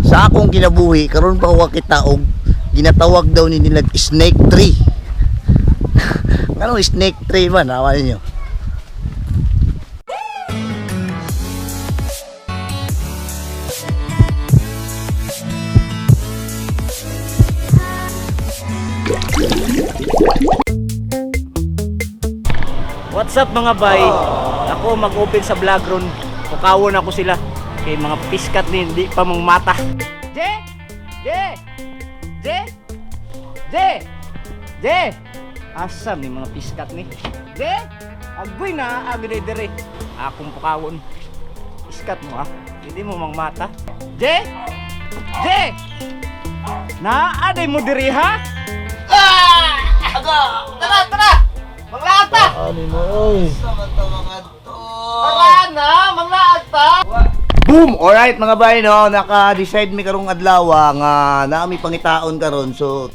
Sa akong kinabuhi karon pa wa kita og ginatawag daw ni nila snake tree. Ano snake tree man awan niyo? What's up mga bay? Ako mag-open sa vlog ron. Kukawon ako sila. Kay mga piskat ni hindi pa mang mata. Je! Je! Je! Je! Je! Asam ni mga piskat ni. Je! Agoy na agre dire. Akong pukawon. Piskat mo ha. Hindi mo mang mata. Je! Je! Naaday mo diri ha? Tara! Tara! Manglaag ta! Ano mo oy? Tara na! Manglaag ta! Boom! Alright mga bay no, naka-decide mi karong adlaw nga naami pangitaon karon. So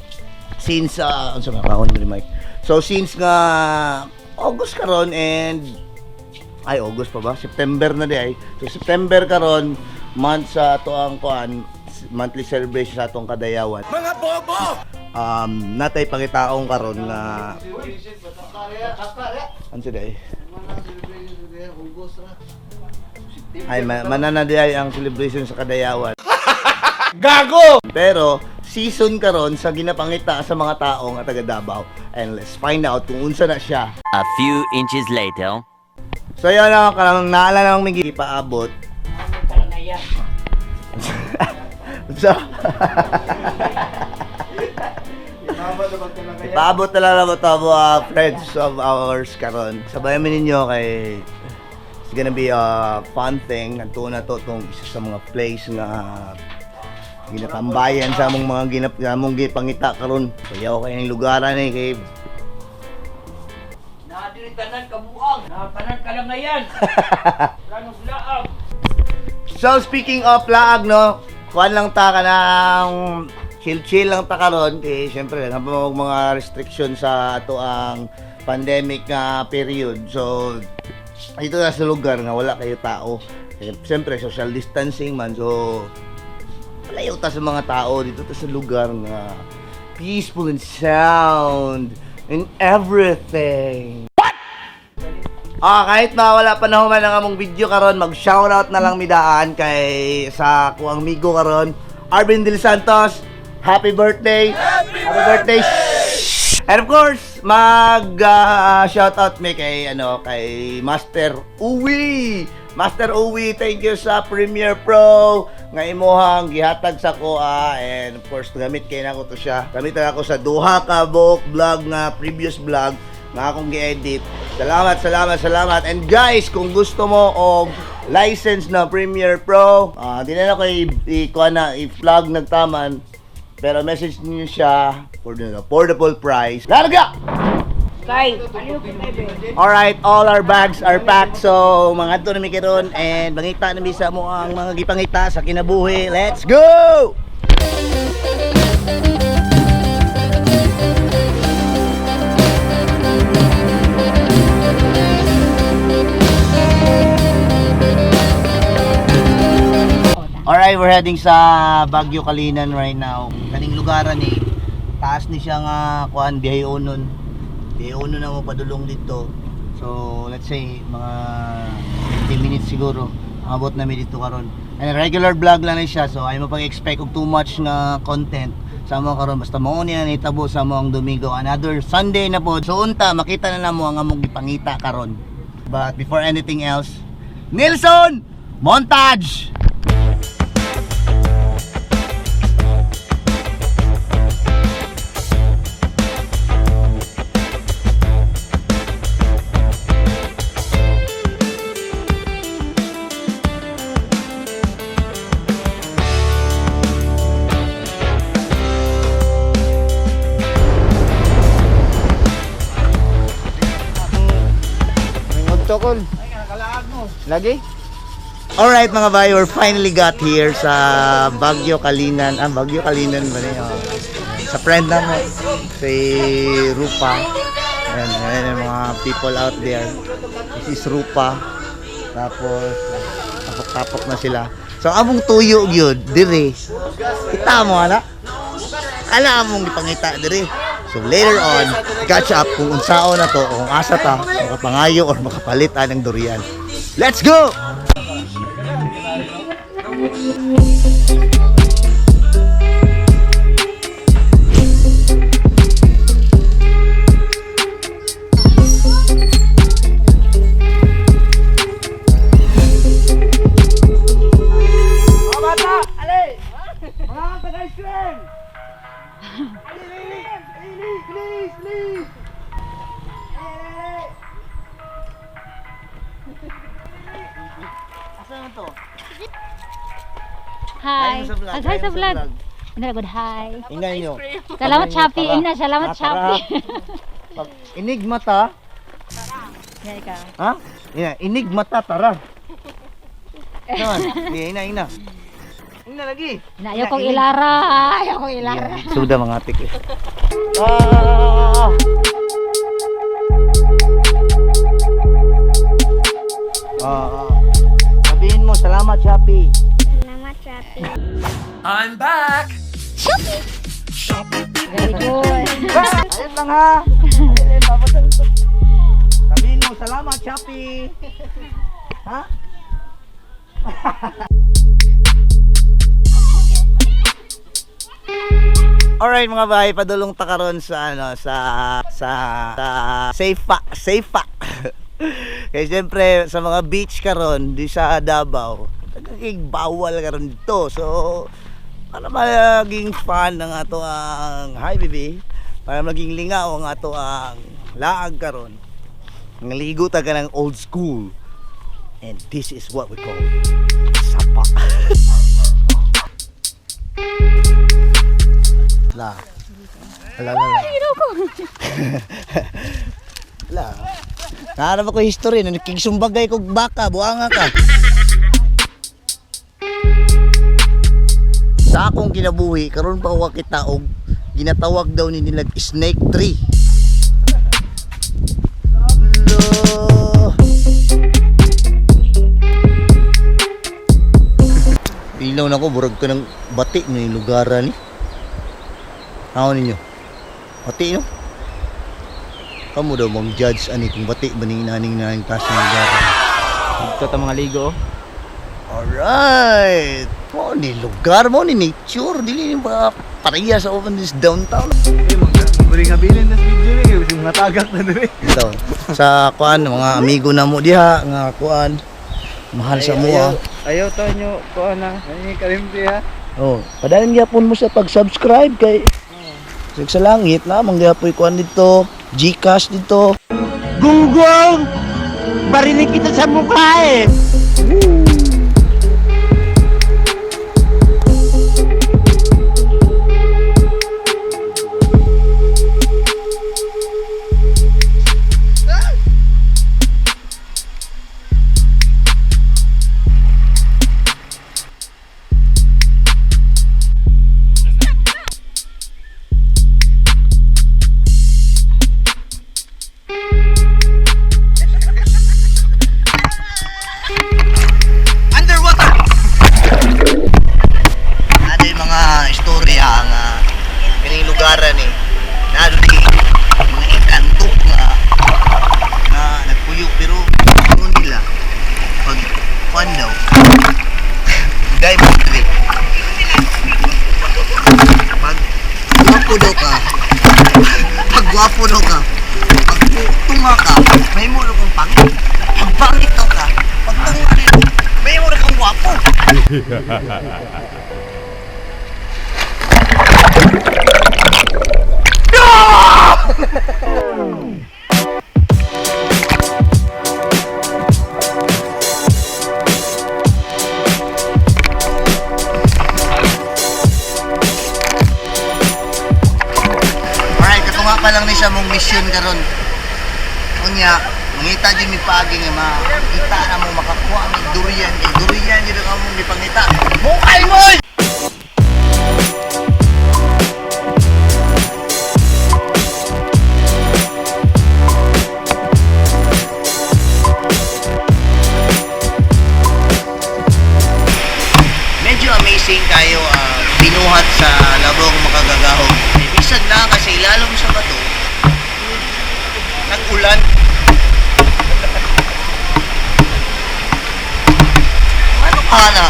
since unsa ba kaon ni Mike? So since nga August karon and August pa ba? September na di ay. So September karon month sa ato ang kuan monthly celebration sa atong Kadayawan. Mga bobo! Natay pangitaon karon nga ansa day? Ay, mananadiay ang celebration sa Kadayawan. Gago! Pero, season karon sa ginapangita sa mga tao nga taga Davao. And let's find out kung unsa na siya. A few inches later. So, yun lang, karang naalala ng may paabot. So, ipaabot na lang na ito mga friends of ours karon. Sabayan mo ninyo kay it's gonna be a fun thing. Nanto na to itong isa sa mga place nga ginatambayan sa among mga among gipangita karon. Sayaw kayo ng lugaran eh kay Nadiritanan ka buang. Napanan ka lang ngayon. Planong laag. So speaking of laag no, kuan lang ta ka ng chill lang ta karon kay syempre nga mga restriction sa ato ang pandemic nga period. So dito na sa lugar nga wala kayo tao. Siyempre social distancing man. So malayo ta sa mga tao dito ta sa lugar nga peaceful and sound and everything. Kahit na wala pa na human ang among video karon, mag-shoutout na lang midaan kay sa kuang migo karon, Arvin Del Santos. Happy birthday! Happy birthday! And of course, shoutout me kay kay Master Uwi. Master Uwi, thank you sa Premiere Pro nga imuhang gihatag sa kuha, and of course gamit kay nako to siya. Gamit ako sa duha ka buok vlog nga previous vlog nga akong gi-edit. Salamat. And guys, kung gusto mo og license na Premiere Pro, di na ako i-vlog nagtaman, pero message niyo siya for the affordable price. Larga! Alright, all our bags are packed. So, mga ato na mi karon and mangita na bisa mo ang mga gipangita sa kinabuhi. Let's go! Alright, we're heading sa Baguio Kalinan right now. Kaning lugaran eh, taas ni siya nga kuan Bihayonon. Bihayonon na mo padulong dito. So, let's say mga 20 minutes siguro abot na mi dito karon. And regular vlog lang ni siya, so ay mo pag-expect og too much nga content sa mo karon, basta mao niya nitabo sa mo ang Domingo. Another Sunday na po. So unta makita na namo ang among gipangita karon. But before anything else, Nilson montage. Tokol. Lagi? Alright mga bay, we're finally got here sa Baguio Kalinan. Baguio Kalinan ba niya? Sa friend namin, si Rupa. Ayan yung mga people out there. This is Rupa. Tapos, tapok-tapok na sila. So among tuyo gyud dire. Kita mo ana? Ala among gipangita dire. So later on, catch up kung unsaon na to, kung asa ta makapangayo or makapalit ng durian. Let's go! Hi. Hi sa vlog. Hi sa vlog. Ina good hi. Ingay nyo. Salamat Shopee. Ina, salamat Tara. Shopee. Pag inig mata, Yan ka. ha? Inig mata, tara. Naman, ina. Ina lagi. Ina, ayaw kong ilara. Ayaw kong ilara. Suda mga atik eh. Ah! Sabihin mo, salamat Shopee. Very good. Ayun lang ha. Ayun, papadal ito. Sabihin mo, salamat Shopee. Ha? Alright mga bahay, padulong ta karon sa safe pa. Kaya siyempre sa mga beach karon di sa Davao, naging bawal karon dito. So para maging fun ng ato ang hi baby, para maging lingaw ang ato ang laag karon. Ngligo ta ka ng old school. And this is what we call sapa. La. La. La. Nahanap ako history, nakikisumbagay kog baka, buanga ka. Sa akong kinabuhi, karon pa ako kita og ginatawag daw ni nilag snake tree. Hello. Ilaw na ko, burag ka ng bati na yung lugaran ni. Ako ninyo. Bati no? Kamu daw mong judge ani kung bati ba ning naning taas ng lugaran. Ito ta mga ligo. Alright. Mo ni lugar mo ni nature dili ni ba pareha sa open this downtown. Buri nga bilin na video ni kay mga tagak na dire. Ito sa kuan mga amigo na mo diha nga kuan mahal sa mo ah. Ayaw ta nyo ko na. Ani kalimti ha. Oh, padayon gyapon mo sa pag-subscribe kay sa langit lamang gyapon kuan dito, GCash dito. Gunggong! Barinig kita sa mukha eh. Underwater. Ada yung mga istorya nga kining lugaran ni. Nado ni mga ikantok na nagpuyo pero ano nila pag kuan daw dive trip. Pag gwapo daw ka. Pag gwapo daw ka. Pag tunga ka, may mulo kong pangit. Pag pangit daw ka, pag tunga rin, may mulo kang gwapo. Alright, katunga pa lang ni siya mong mission karon. Unya, mangita din mi paagi nga makita na mo makakuha ng durian, kay durian gyud ang among gipangita. Mukay mo! kayo binuhat sa labong makagagahog. Bisan na kasi lalong sa bato, nag-ulan. Ano ka na?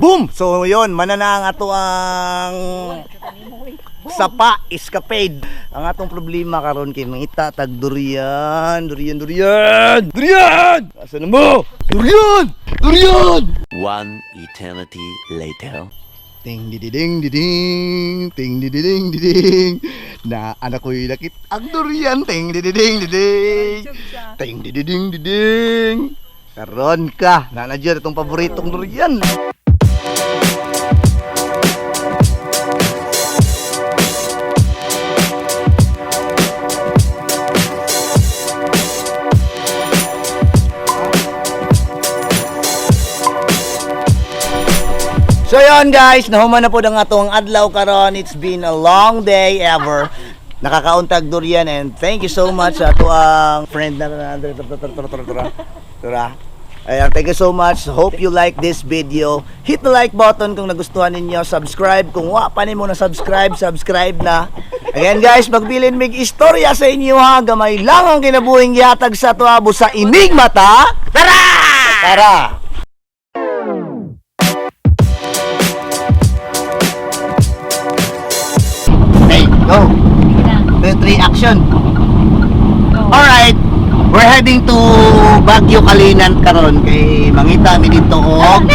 Boom! So yun, manana ang ato ang sapa escapade. Ang atong problema karon kay mangita tag durian. Asa na mo? Durian! One eternity later. Ting diding diding, ting diding diding. Na anak ko'y lakit ang durian. Ting diding diding. Ting diding diding. Karon ka, nanadyan itong paboritong durian. So yun guys, nahuman na po ang atong adlaw karon. It's been a long day ever. Nakakauntag durian and thank you so much sa ato ang friend na Tura. Ayan, thank you so much. Hope you like this video. Hit the like button kung nagustuhan ninyo. Subscribe kung wa pa nimo na subscribe na. Ayan guys, magbilin mig istorya sa inyo ha. Gamay lang ang kinabuhing yatag sa tuabo sa Enigma ta. Tara! Okay, go. 3 action. Alright, we're heading to Baguio Kalinan karon kay mangita mi dito og